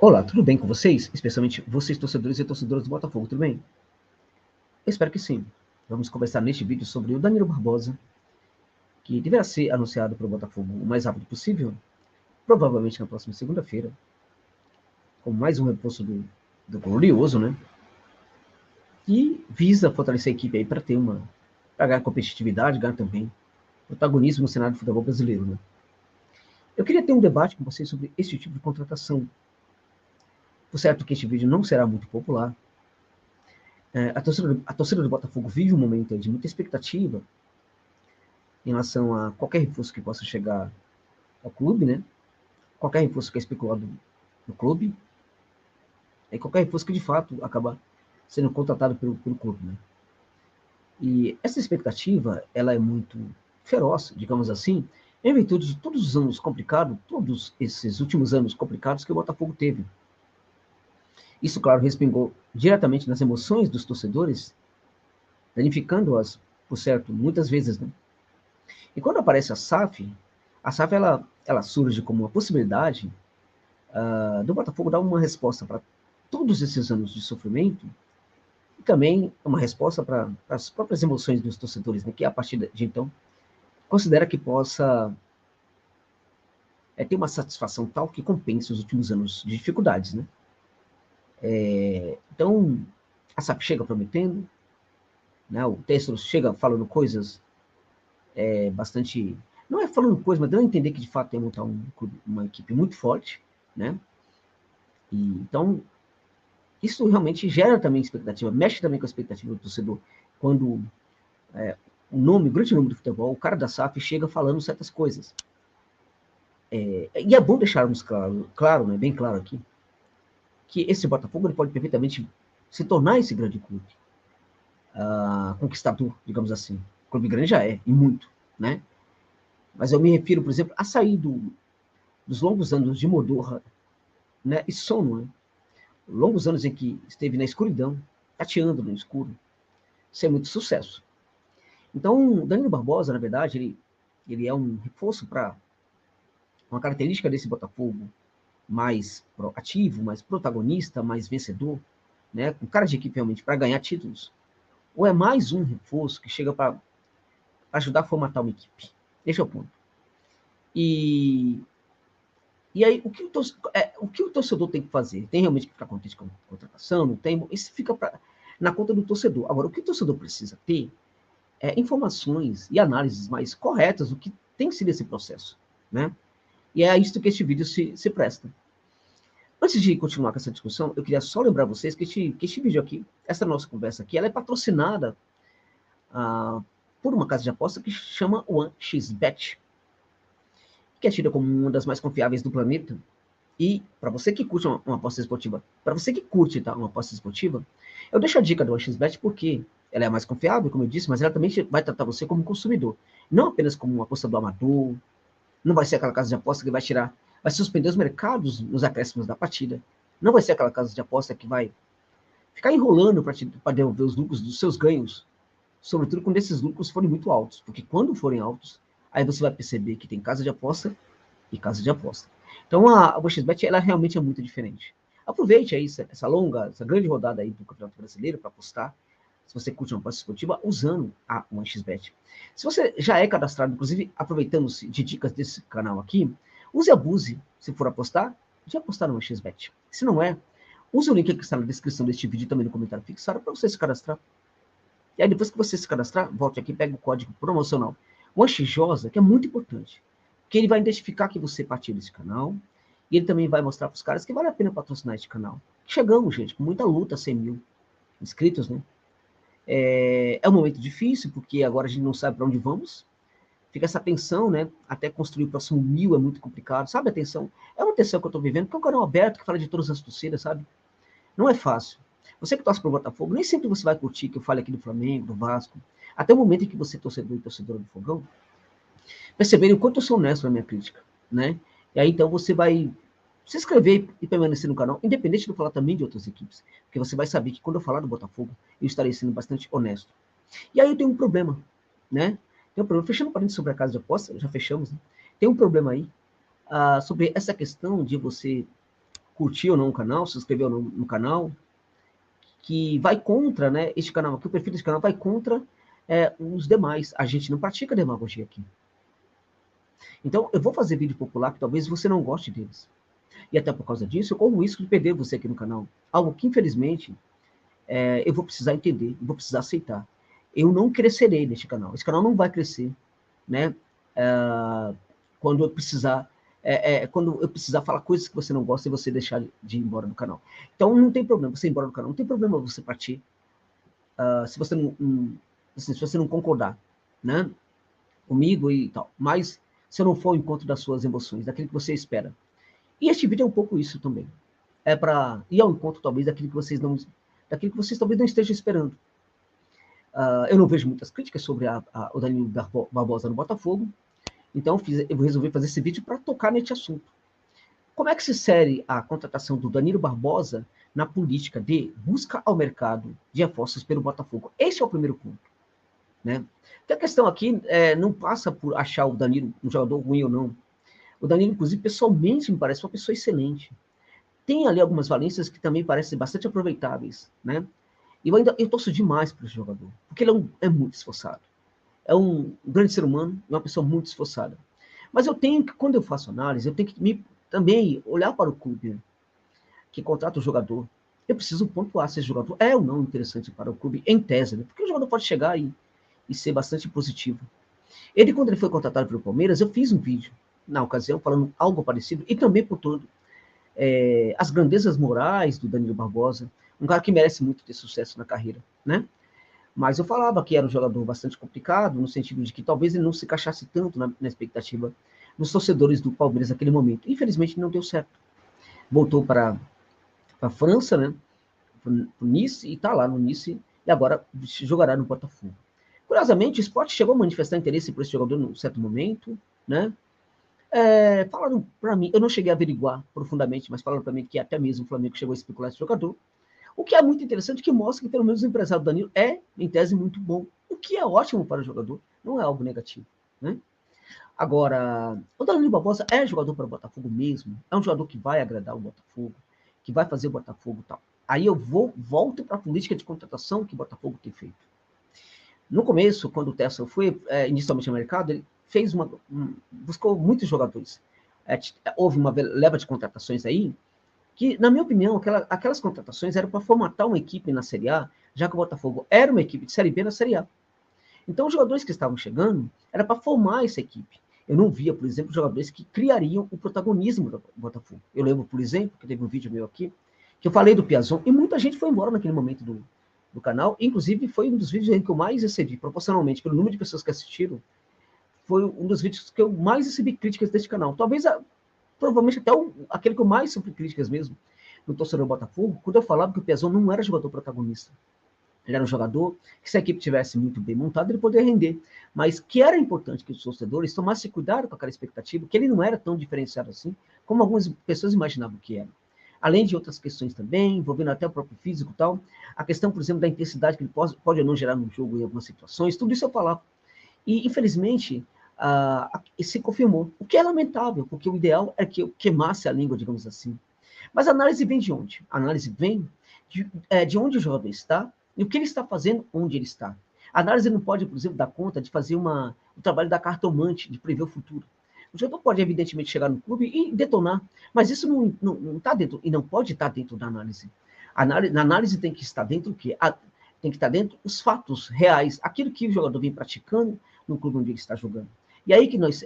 Olá, tudo bem com vocês? Especialmente vocês, torcedores e torcedoras do Botafogo, tudo bem? Eu espero que sim. Vamos conversar neste vídeo sobre o Danilo Barbosa, que deverá ser anunciado para o Botafogo o mais rápido possível, provavelmente na próxima segunda-feira, como mais um reforço do Glorioso, né? E visa fortalecer a equipe aí para ganhar competitividade, ganhar também protagonismo no cenário do futebol brasileiro, né? Eu queria ter um debate com vocês sobre esse tipo de contratação. Por certo que este vídeo não será muito popular. A torcida do Botafogo vive um momento de muita expectativa em relação a qualquer reforço que possa chegar ao clube, né? Qualquer reforço que é especulado no clube, e qualquer reforço que de fato acaba sendo contratado pelo clube, né? E essa expectativa, ela é muito feroz, digamos assim, em virtude de todos os anos complicados, todos esses últimos anos complicados que o Botafogo teve. Isso, claro, respingou diretamente nas emoções dos torcedores, danificando-as, por certo, muitas vezes, né? E quando aparece a SAF ela surge como uma possibilidade do Botafogo dar uma resposta para todos esses anos de sofrimento e também uma resposta para as próprias emoções dos torcedores, né, que a partir de então considera que possa ter uma satisfação tal que compense os últimos anos de dificuldades, né? Então, a SAF chega prometendo, né, o texto chega falando coisas bastante... Não é falando coisas, mas dando a entender que de fato tem que montar uma equipe muito forte, né? E, então, isso realmente gera também expectativa, mexe também com a expectativa do torcedor. Quando o grande nome do futebol, o cara da SAF chega falando certas coisas. E é bom deixarmos claro, né, bem claro aqui, que esse Botafogo ele pode perfeitamente se tornar esse grande clube, conquistador, digamos assim. O clube grande já é, e muito, né? Mas eu me refiro, por exemplo, a sair dos longos anos de modorra, né, e sono, né? Longos anos em que esteve na escuridão, tateando no escuro, sem muito sucesso. Então, o Danilo Barbosa, na verdade, ele é um reforço para uma característica desse Botafogo mais proativo, mais protagonista, mais vencedor, né, com cara de equipe realmente para ganhar títulos, ou é mais um reforço que chega para ajudar a formatar uma equipe? Esse é o ponto. E aí, o que o torcedor tem que fazer? Tem realmente que ficar contente com a contratação? Não tem? Isso fica na conta do torcedor. Agora, o que o torcedor precisa ter informações e análises mais corretas do que tem sido esse processo, né? E é a isso que este vídeo se presta. Antes de continuar com essa discussão, eu queria só lembrar vocês que este vídeo aqui, essa nossa conversa aqui, ela é patrocinada por uma casa de aposta que chama OneXBet, que é tida como uma das mais confiáveis do planeta. E para você que curte uma aposta esportiva, para você que curte uma aposta esportiva, eu deixo a dica do OneXBet porque ela é a mais confiável, como eu disse, mas ela também vai tratar você como consumidor, não apenas como um apostador amador. Não vai ser aquela casa de aposta que vai suspender os mercados nos acréscimos da partida. Não vai ser aquela casa de aposta que vai ficar enrolando para devolver os lucros dos seus ganhos, sobretudo quando esses lucros forem muito altos, porque quando forem altos, aí você vai perceber que tem casa de aposta e casa de aposta. Então a WXBet, ela realmente é muito diferente. Aproveite aí essa grande rodada aí do Campeonato Brasileiro para apostar, se você curte uma aposta esportiva, usando a OneXBet. Se você já é cadastrado, inclusive aproveitando-se de dicas desse canal aqui, use e abuse, se for apostar, de apostar no OneXBet. Se não é, use o link que está na descrição deste vídeo e também no comentário fixado para você se cadastrar. E aí depois que você se cadastrar, volte aqui e pega o código promocional OneXJosa, que é muito importante, porque ele vai identificar que você partiu desse canal, e ele também vai mostrar para os caras que vale a pena patrocinar este canal. Chegamos, gente, com muita luta, 100 mil inscritos, né? É um momento difícil, porque agora a gente não sabe para onde vamos. Fica essa tensão, né? Até construir o próximo 1000 é muito complicado. Sabe a tensão? É uma tensão que eu estou vivendo, porque é um canal aberto que fala de todas as torcidas, sabe? Não é fácil. Você que torce para o Botafogo, nem sempre você vai curtir que eu fale aqui do Flamengo, do Vasco. Até o momento em que você é torcedor e torcedora do Fogão, perceberem o quanto eu sou honesto na minha crítica, né? E aí, então, você vai se inscrever e permanecer no canal, independente de eu falar também de outras equipes, porque você vai saber que quando eu falar do Botafogo, eu estarei sendo bastante honesto. E aí eu tenho um problema, né? Tem um problema, fechando o parênteses sobre a casa de aposta, já fechamos, né? Tem um problema aí sobre essa questão de você curtir ou não o canal, se inscrever ou não no canal, que vai contra, né, este canal, que o perfil desse canal vai contra os demais. A gente não pratica demagogia aqui. Então, eu vou fazer vídeo popular que talvez você não goste deles. E até por causa disso, eu corro o risco de perder você aqui no canal. Algo que, infelizmente, eu vou precisar entender, vou precisar aceitar. Eu não crescerei neste canal. Esse canal não vai crescer, né? Quando eu precisar falar coisas que você não gosta e você deixar de ir embora do canal. Então, não tem problema você ir embora do canal. Não tem problema você partir se você se você não concordar, né? Comigo e tal. Mas se eu não for ao encontro das suas emoções, daquilo que você espera. E este vídeo é um pouco isso também. É para ir ao encontro, talvez, daquilo que vocês talvez não estejam esperando. Eu não vejo muitas críticas sobre o Danilo Barbosa no Botafogo, então eu resolvi fazer esse vídeo para tocar nesse assunto. Como é que se insere a contratação do Danilo Barbosa na política de busca ao mercado de reforços pelo Botafogo? Esse é o primeiro ponto. Né? Porque a questão aqui não passa por achar o Danilo um jogador ruim ou não. O Danilo, inclusive, pessoalmente, me parece uma pessoa excelente. Tem ali algumas valências que também parecem bastante aproveitáveis, né? E eu torço demais para esse jogador, porque ele é muito esforçado. É um grande ser humano, uma pessoa muito esforçada. Mas eu tenho que, quando eu faço análise, eu tenho que também olhar para o clube que contrata o jogador. Eu preciso pontuar se esse jogador é ou não interessante para o clube, em tese, né? Porque o jogador pode chegar e ser bastante positivo. Quando ele foi contratado pelo Palmeiras, eu fiz um vídeo, na ocasião, falando algo parecido, e também por todo as grandezas morais do Danilo Barbosa, um cara que merece muito ter sucesso na carreira, né? Mas eu falava que era um jogador bastante complicado, no sentido de que talvez ele não se encaixasse tanto na expectativa dos torcedores do Palmeiras naquele momento. Infelizmente não deu certo. Voltou para a França, né? Para o Nice, e está lá no Nice, e agora jogará no Botafogo. Curiosamente, o Sport chegou a manifestar interesse por esse jogador num certo momento, né? Falaram para mim, eu não cheguei a averiguar profundamente, mas falaram para mim que até mesmo o Flamengo chegou a especular esse jogador. O que é muito interessante, que mostra que pelo menos o empresário do Danilo em tese, muito bom. O que é ótimo para o jogador, não é algo negativo, né? Agora, o Danilo Barbosa é jogador para o Botafogo mesmo, é um jogador que vai agradar o Botafogo, que vai fazer o Botafogo e tal. Aí eu volto para a política de contratação que o Botafogo tem feito. No começo, quando o Tessa foi inicialmente no mercado, ele fez buscou muitos jogadores. Houve uma leva de contratações aí, que, na minha opinião, aquelas contratações eram para formatar uma equipe na Série A, já que o Botafogo era uma equipe de Série B na Série A. Então, os jogadores que estavam chegando era para formar essa equipe. Eu não via, por exemplo, jogadores que criariam o protagonismo do Botafogo. Eu lembro, por exemplo, que teve um vídeo meu aqui, que eu falei do Piazon, e muita gente foi embora naquele momento do canal, inclusive foi um dos vídeos que eu mais recebi, proporcionalmente, pelo número de pessoas que assistiram, foi um dos vídeos que eu mais recebi críticas deste canal. Talvez, provavelmente, até aquele que eu mais sofri críticas mesmo, no torcedor Botafogo, quando eu falava que o Piazon não era jogador protagonista. Ele era um jogador que, se a equipe tivesse muito bem montada, ele poderia render. Mas que era importante que os torcedores tomassem cuidado com aquela expectativa, que ele não era tão diferenciado assim, como algumas pessoas imaginavam que era. Além de outras questões também, envolvendo até o próprio físico e tal, a questão, por exemplo, da intensidade que ele pode ou não gerar no jogo em algumas situações, tudo isso eu falava. E, infelizmente, se confirmou, o que é lamentável, porque o ideal é que eu queimasse a língua, digamos assim. Mas a análise vem de onde? A análise vem de onde o jogador está e o que ele está fazendo onde ele está. A análise não pode, por exemplo, dar conta de fazer o trabalho da cartomante, de prever o futuro. O jogador pode, evidentemente, chegar no clube e detonar, mas isso não está dentro, e não pode estar dentro da análise. Na análise tem que estar dentro o quê? Tem que estar dentro os fatos reais, aquilo que o jogador vem praticando no clube onde ele está jogando. E aí que nós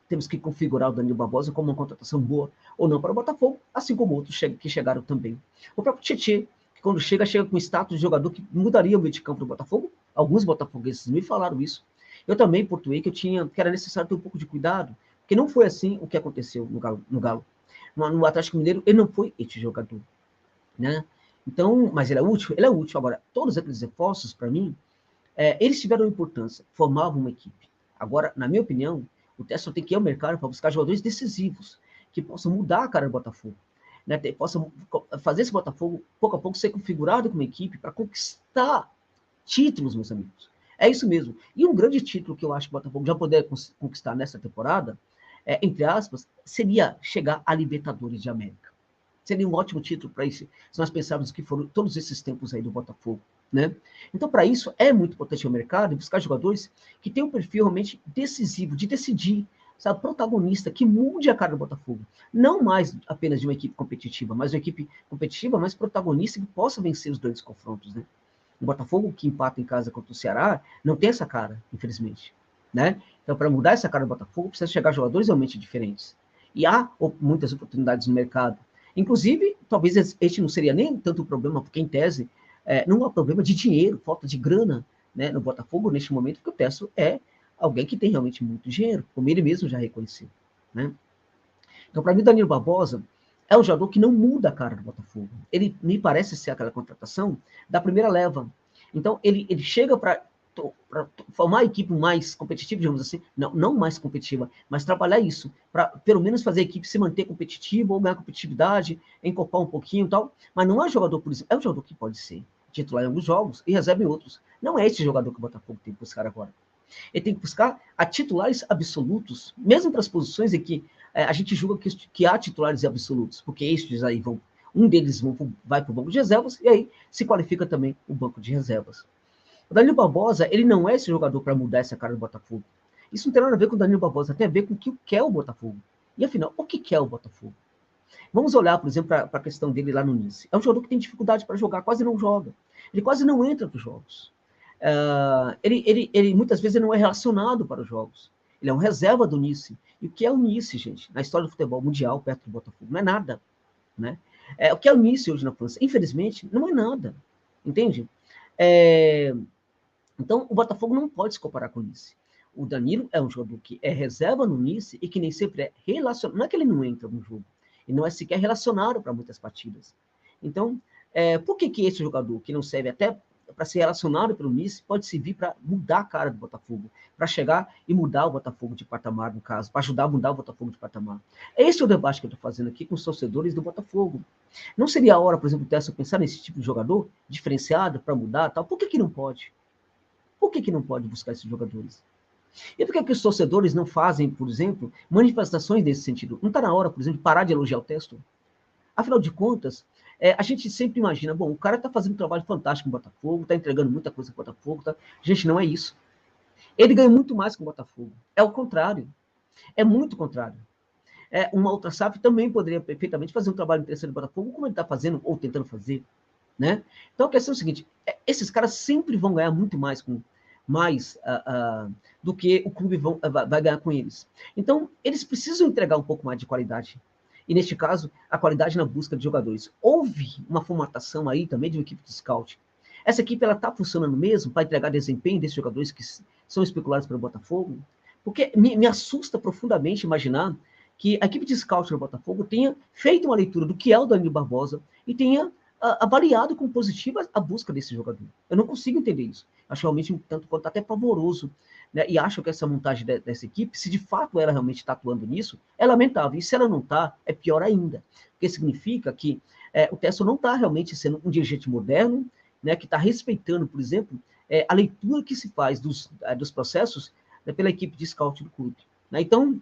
temos que configurar o Danilo Barbosa como uma contratação boa ou não para o Botafogo, assim como outros que chegaram também. O próprio Tietê, que quando chega com status de jogador que mudaria o meio de campo do Botafogo. Alguns botafogueses me falaram isso. Eu também pontuei que era necessário ter um pouco de cuidado, porque não foi assim o que aconteceu no Galo. No Atlético Mineiro, ele não foi este jogador, né? Então, mas ele é útil? Ele é útil. Agora, todos aqueles reforços, para mim, eles tiveram importância, formavam uma equipe. Agora, na minha opinião, o Tessa tem que ir ao mercado para buscar jogadores decisivos, que possam mudar a cara do Botafogo, né? Possam fazer esse Botafogo, pouco a pouco, ser configurado como equipe para conquistar títulos, meus amigos. É isso mesmo. E um grande título que eu acho que o Botafogo já poderia conquistar nessa temporada, entre aspas, seria chegar à Libertadores de América. Seria um ótimo título para isso, se nós pensarmos que foram todos esses tempos aí do Botafogo, né? Então, para isso, é muito importante o mercado buscar jogadores que tenham um perfil realmente decisivo, de decidir, sabe, protagonista, que mude a cara do Botafogo. Não mais apenas de uma equipe competitiva, mas uma equipe competitiva, mas protagonista que possa vencer os grandes confrontos, né? O Botafogo, que empata em casa contra o Ceará, não tem essa cara, infelizmente, né? Então, para mudar essa cara do Botafogo, precisa chegar jogadores realmente diferentes. E há muitas oportunidades no mercado. Inclusive, talvez este não seria nem tanto o problema, porque, em tese, não há problema de dinheiro, falta de grana, né, no Botafogo, neste momento, porque o Tesso é alguém que tem realmente muito dinheiro, como ele mesmo já reconheceu, né? Então, para mim, Danilo Barbosa é um jogador que não muda a cara do Botafogo. Ele me parece ser aquela contratação da primeira leva. Então, ele chega para formar a equipe mais competitiva, digamos assim, não mais competitiva, mas trabalhar isso, para pelo menos fazer a equipe se manter competitiva ou ganhar competitividade, encopar um pouquinho e tal. Mas não é jogador, por exemplo, é um jogador que pode ser titular em alguns jogos e reserva em outros. Não é esse jogador que o Botafogo tem que buscar agora. Ele tem que buscar a titulares absolutos, mesmo para as posições em que a gente julga que há titulares absolutos, porque estes aí vão, um deles vai para o banco de reservas, e aí se qualifica também o banco de reservas. O Danilo Barbosa, ele não é esse jogador para mudar essa cara do Botafogo. Isso não tem nada a ver com o Danilo Barbosa, tem a ver com o que quer o Botafogo. E afinal, o que quer o Botafogo? Vamos olhar, por exemplo, para a questão dele lá no Nice. É um jogador que tem dificuldade para jogar, quase não joga. Ele quase não entra para os jogos. Ele muitas vezes ele não é relacionado para os jogos. Ele é um reserva do Nice. E o que é o Nice, gente? Na história do futebol mundial, perto do Botafogo, não é nada. Né? O que é o Nice hoje na França? Infelizmente, não é nada. Entende? Então, o Botafogo não pode se comparar com o Nice. O Danilo é um jogador que é reserva no Nice e que nem sempre é relacionado. Não é que ele não entra no jogo. Ele não é sequer relacionado para muitas partidas. Então, por que esse jogador, que não serve até para ser relacionado pelo Nice, pode servir para mudar a cara do Botafogo, para chegar e mudar o Botafogo de patamar, no caso, para ajudar a mudar o Botafogo de patamar? Esse é o debate que eu estou fazendo aqui com os torcedores do Botafogo. Não seria a hora, por exemplo, de pensar nesse tipo de jogador diferenciado para mudar tal? Por que não pode? Por que não pode buscar esses jogadores? E por que os torcedores não fazem, por exemplo, manifestações nesse sentido? Não está na hora, por exemplo, de parar de elogiar o texto? Afinal de contas, a gente sempre imagina, bom, o cara está fazendo um trabalho fantástico no Botafogo, está entregando muita coisa para o Botafogo. Tá? Gente, não é isso. Ele ganha muito mais com o Botafogo. É o contrário. É muito contrário. Uma outra SAF também poderia perfeitamente fazer um trabalho interessante no Botafogo, como ele está fazendo ou tentando fazer. Né? Então a questão é a seguinte: esses caras sempre vão ganhar muito mais do que o clube vai ganhar com eles. Então, eles precisam entregar um pouco mais de qualidade. E, neste caso, a qualidade na busca de jogadores. Houve uma formatação aí também de uma equipe de scout. Essa equipe está funcionando mesmo para entregar desempenho desses jogadores que são especulados pelo Botafogo? Porque me assusta profundamente imaginar que a equipe de scout do Botafogo tenha feito uma leitura do que é o Danilo Barbosa e tenha avaliado como positiva a busca desse jogador. Eu não consigo entender isso. Acho realmente um tanto quanto até pavoroso, né? E acho que essa montagem dessa equipe, se de fato ela realmente está atuando nisso, é lamentável. E se ela não está, é pior ainda. Porque significa que o Tesso não está realmente sendo um dirigente moderno, né, que está respeitando, por exemplo, a leitura que se faz dos processos, né, pela equipe de scout do clube. Né? Então,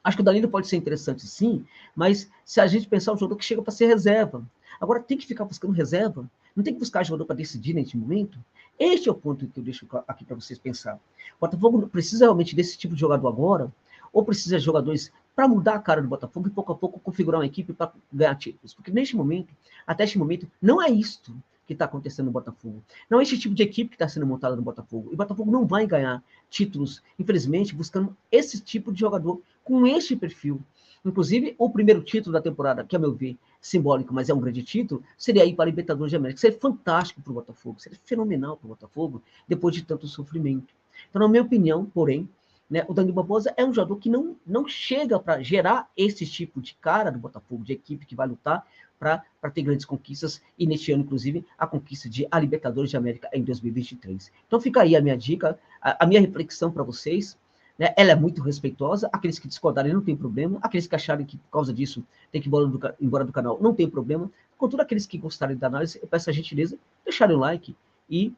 acho que o Danilo pode ser interessante, sim, mas se a gente pensar um jogador que chega para ser reserva, agora tem que ficar buscando reserva, não tem que buscar jogador para decidir neste momento. Este é o ponto que eu deixo aqui para vocês pensar. O Botafogo precisa realmente desse tipo de jogador agora, ou precisa de jogadores para mudar a cara do Botafogo e pouco a pouco configurar uma equipe para ganhar títulos? Porque neste momento, até este momento, não é isto que está acontecendo no Botafogo. Não é esse tipo de equipe que está sendo montada no Botafogo. E o Botafogo não vai ganhar títulos, infelizmente, buscando esse tipo de jogador com este perfil. Inclusive, o primeiro título da temporada, que, a meu ver, simbólico, mas é um grande título, seria ir para a Libertadores de América. Seria fantástico para o Botafogo, seria fenomenal para o Botafogo, depois de tanto sofrimento. Então, na minha opinião, porém, né, o Danilo Barbosa é um jogador que não chega para gerar esse tipo de cara do Botafogo, de equipe que vai lutar para ter grandes conquistas, e neste ano, inclusive, a conquista de a Libertadores de América em 2023. Então fica aí a minha dica, a minha reflexão para vocês. Né? Ela é muito respeitosa, aqueles que discordarem não tem problema, aqueles que acharem que por causa disso tem que ir embora do canal não tem problema, contudo, aqueles que gostarem da análise, eu peço a gentileza, deixarem o like e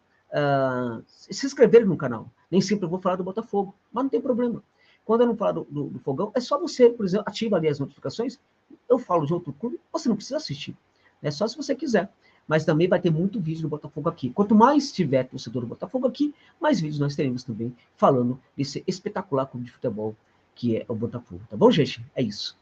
se inscreverem no canal. Nem sempre eu vou falar do Botafogo, mas não tem problema. Quando eu não falar do Fogão, é só você, por exemplo, ativa ali as notificações eu falo de outro clube, você não precisa assistir. É só se você quiser. Mas também vai ter muito vídeo do Botafogo aqui. Quanto mais tiver torcedor do Botafogo aqui, mais vídeos nós teremos também falando desse espetacular clube de futebol que é o Botafogo. Tá bom, gente? É isso.